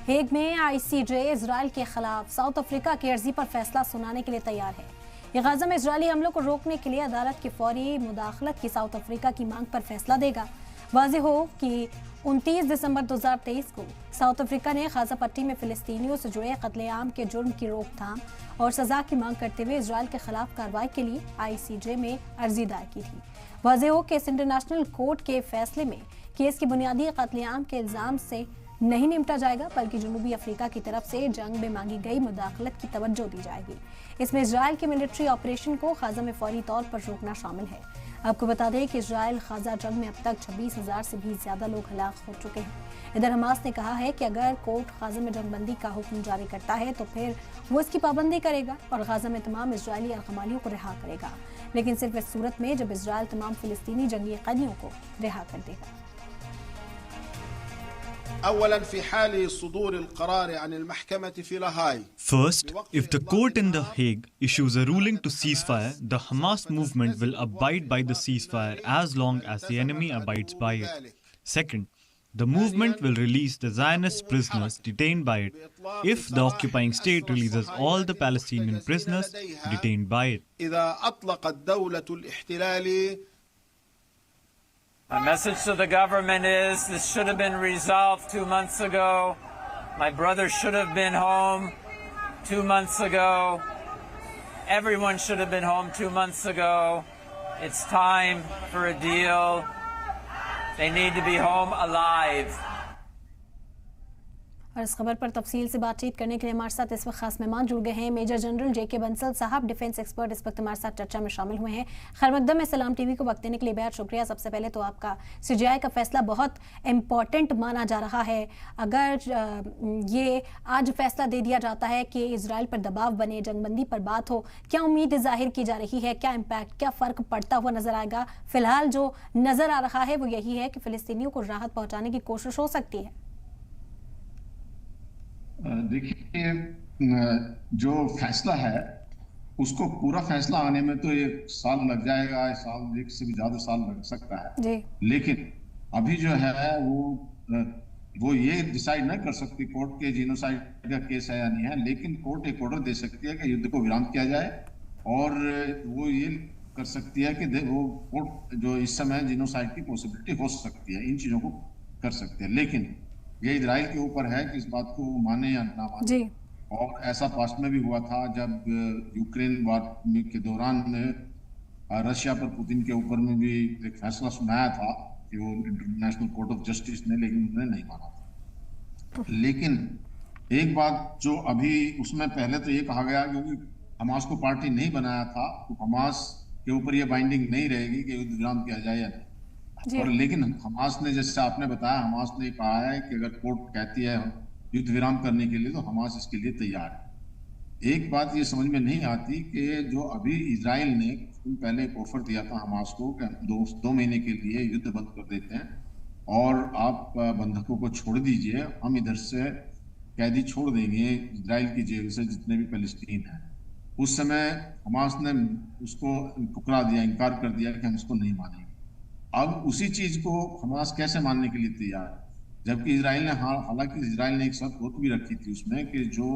Hague में ICJ Israel के खिलाफ साउथ अफ्रीका की अर्जी पर फैसला सुनाने के लिए तैयार है। ये गाजा में इजरायली हमलों को रोकने के लिए अदालत की फौरी मुदाखलत की साउथ अफ्रीका की मांग पर फैसला देगा। वाज़ेह हो कि 29 दिसंबर 2023 को साउथ अफ्रीका ने गाजा पट्टी में फिलिस्तीनियों से जुड़े कत्लेआम के जुर्म की रोकथाम और सजा की मांग करते हुए इजराइल के खिलाफ कार्रवाई के लिए आईसीजे में अर्जी दायर की थी। वाज़ेह हो कि इस इंटरनेशनल कोर्ट के फैसले में केस की बुनियादी कत्लेआम के इल्जाम से नहीं निपटा जाएगा, बल्कि जनूबी अफ्रीका की तरफ से जंग में मांगी गई मुदाखलत की तवज्जो दी जाएगी। इसमें इजराइल के मिलिट्री ऑपरेशन को गाजा में फौरी तौर पर रोकना शामिल है। आपको बता दें कि इजराइल गाजा जंग में अब तक 26,000 से भी ज्यादा लोग हलाक हो चुके हैं। इधर हमास ने कहा है कि अगर कोर्ट गाजा में जंगबंदी का हुक्म जारी करता है तो फिर वो इसकी पाबंदी करेगा और गाजा में तमाम इजरायली अरकमालियों को रिहा करेगा, लेकिन सिर्फ इस सूरत में जब इजराइल तमाम फिलिस्तीनी जंगी कैदियों को रिहा कर देगा। First, if the court in The Hague issues a ruling to ceasefire, the Hamas movement will abide by the ceasefire as long as the enemy abides by it. Second, the movement will release the Zionist prisoners detained by it if the occupying state releases all the Palestinian prisoners detained by it. My message to the government is this should have been resolved 2 months ago. My brother should have been home 2 months ago. Everyone should have been home 2 months ago. It's time for a deal. They need to be home alive. और इस खबर पर तफसील से बातचीत करने के लिए हमारे साथ इस वक्त खास मेहमान जुड़ गए हैं। मेजर जनरल जेके बंसल साहब, डिफेंस एक्सपर्ट, इस वक्त हमारे साथ चर्चा में शामिल हुए हैं। खैर मकदम में सलाम टीवी को वक्त देने के लिए बेहद शुक्रिया। सबसे पहले तो आपका सीजीआई का फैसला बहुत इम्पॉर्टेंट माना जा रहा है। अगर ये आज फैसला दे दिया जाता है कि इजराइल पर दबाव बने, जंगबंदी पर बात हो, क्या उम्मीद जाहिर की जा रही है, क्या इम्पैक्ट, क्या फ़र्क पड़ता हुआ नजर आएगा? फिलहाल जो नजर आ रहा है वो यही है कि फिलिस्तीनियों को राहत पहुंचाने की कोशिश हो सकती है। देखिए, जो फैसला है उसको पूरा फैसला आने में तो 1 साल लग जाएगा, 1 साल, 1 से भी ज्यादा साल लग सकता है जी। लेकिन अभी जो है वो ये डिसाइड नहीं कर सकती कोर्ट के जीनोसाइड का केस है या नहीं है, लेकिन कोर्ट एक ऑर्डर दे सकती है कि युद्ध को विराम किया जाए और वो ये कर सकती है कि वो कोर्ट जो इस समय जीनोसाइड की पॉसिबिलिटी हो सकती है, इन चीजों को कर सकती है। लेकिन ये इजराइल के ऊपर है कि इस बात को माने या ना माने। और ऐसा पास्ट में भी हुआ था जब यूक्रेन वार के दौरान में रशिया पर पुतिन के ऊपर में भी एक फैसला सुनाया था कि वो इंटरनेशनल कोर्ट ऑफ जस्टिस ने, लेकिन उन्होंने नहीं माना था। लेकिन एक बात जो अभी उसमें पहले तो ये कहा गया क्योंकि हमास को पार्टी नहीं बनाया था तो हमास के ऊपर ये बाइंडिंग नहीं रहेगी कि युद्ध विराम किया जाए या नहीं। और लेकिन हमास ने, जैसे आपने बताया, हमास ने कहा है कि अगर कोर्ट कहती है युद्ध विराम करने के लिए तो हमास इसके लिए तैयार है। एक बात ये समझ में नहीं आती कि जो अभी इजराइल ने पहले एक ऑफर दिया था हमास को कि 2 महीने के लिए युद्ध बंद कर देते हैं और आप बंधकों को छोड़ दीजिए, हम इधर से कैदी छोड़ देंगे इजराइल की जेल से जितने भी फलस्तीन हैं। उस समय हमास ने उसको ठुकरा दिया, इनकार कर दिया कि हम इसको नहीं मानेंगे। अब उसी चीज को हमास कैसे मानने के लिए तैयार है, जबकि इजराइल ने, हालांकि इजराइल ने एक शर्त भी रखी थी उसमें कि जो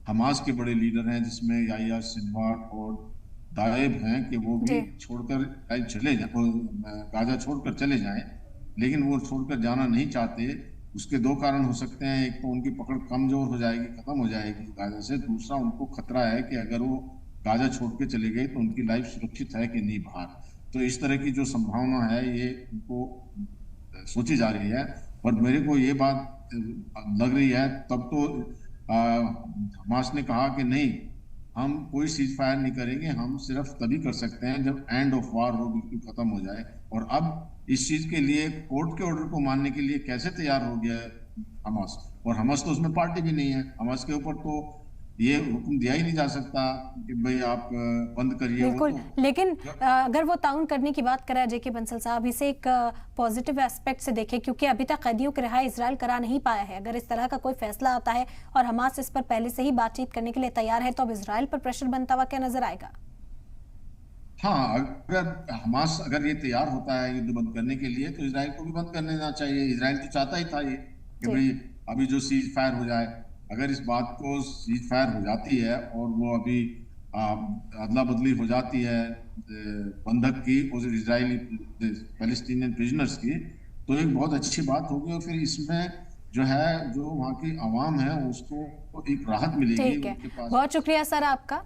हमास के बड़े लीडर हैं जिसमें याहिया सिनवार और दाएब हैं कि वो भी छोड़कर चले जाए, गाजा छोड़कर चले जाएं, लेकिन वो छोड़कर जाना नहीं चाहते। उसके 2 कारण हो सकते हैं, एक तो उनकी पकड़ कमजोर हो जाएगी, खत्म हो जाएगी गाजा से, दूसरा उनको खतरा है कि अगर वो गाजा छोड़ के चले गए तो उनकी लाइफ सुरक्षित है कि नहीं बाहर। तो इस तरह की जो संभावना है ये उनको सोची जा रही है। और मेरे को ये बात लग रही है, तब तो हमास ने कहा कि नहीं, हम कोई सीज फायर नहीं करेंगे, हम सिर्फ तभी कर सकते हैं जब एंड ऑफ वार हो, बिल्कुल खत्म हो जाए। और अब इस चीज के लिए कोर्ट के ऑर्डर को मानने के लिए कैसे तैयार हो गया है हमास, और हमास तो उसमें पार्टी भी नहीं है। हमास के ऊपर तो ये हुक्म दिया ही नहीं जा सकता कि भाई आप बंद करिए। बिल्कुल, लेकिन अगर वो ताउन करने की बात करें जेके बंसल साहब, इसे एक पॉजिटिव एस्पेक्ट से देखें, क्योंकि अभी तक कैदियों की रिहाई इजराइल करा नहीं पाया है। अगर इस तरह का कोई फैसला आता है और हमास इस पर पहले से ही बातचीत करने के लिए तैयार है तो अब इजराइल पर प्रेशर बनता हुआ क्या नजर आएगा? हाँ, अगर हमास अगर ये तैयार होता है युद्ध बंद करने के लिए तो इजराइल को भी बंद कर देना चाहिए। इजराइल तो चाहता ही था ये कि भाई अभी जो सीज फायर हो जाए, अगर इस बात को सीज फायर हो जाती है और वो अभी अदला बदली हो जाती है बंधक की और इजरायली पैलेस्टीनियन प्रिजनर्स की, तो एक बहुत अच्छी बात होगी और फिर इसमें जो है जो वहाँ की आवाम है उसको एक राहत मिलेगी। ठीक है, बहुत शुक्रिया सर आपका।